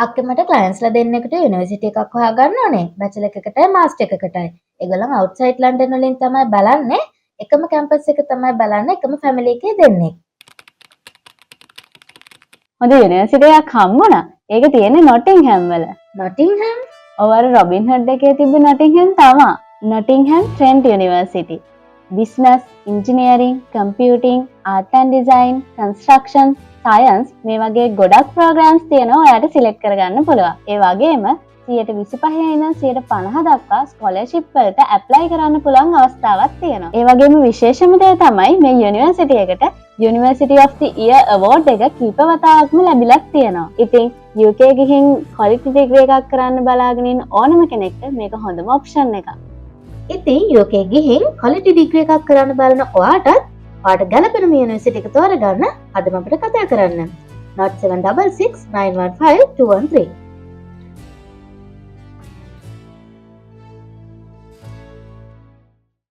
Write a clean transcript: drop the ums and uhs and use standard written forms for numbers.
අක්කේ මට ක්ලයන්ට්ස්ලා දෙන්නෙකුට යුනිවර්සිටි එකක් හොයාගන්න ඕනේ. බැචලර් එකකටයි මාස්ටර් එකකටයි. ඒගොල්ලන් අවුට්සයිඩ් ලන්ඩන් වලින් තමයි බලන්නේ. එකම කැම්පස් එක තමයි බලන්නේ එකම ෆැමිලි එකේ දෙන්නෙක්. හොඳ යුනිවර්සිටි එකක් හම්බුණා. ඒක තියෙන්නේ නොටින්හැම් වල. නොටින්හැම්? ඔව් අර රොබින් හඩ් එකේ තිබ්බ නොටින්හැම් තමයි. Nottingham Trent university. Business, engineering, computing, art and design, construction, science මේ වගේ ගොඩක් ප්‍රෝග්‍රෑම්ස් තියෙනවා ඔයාලට සිලෙක්ට් කරගන්න පුළුවන්. ඒ වගේම 125 ඉඳන් 150 දක්වා ස්කෝලර්ෂිප් වලට ඇප්ලයි කරන්න පුළුවන් අවස්ථාවක් තියෙනවා. ඒ වගේම විශේෂම දේ තමයි මේ යුනිවර්සිටි එකට University of the Year award එක කීප වතාවක්ම ලැබිලා තියෙනවා. ඉතින් UK ගිහින් quality degree එකක් කරන්න බලාගෙන ඉන්න ඕනම කෙනෙක්ට මේක හොඳම ඔප්ෂන් එකක්. ඉතින් UK ගිහින් quality degree එකක් කරන්න බලන ඔයාට ගැලපෙන යුනිවර්සිටි එක තෝරගන්න අදම අපිට කතා කරන්න. 0766 915 213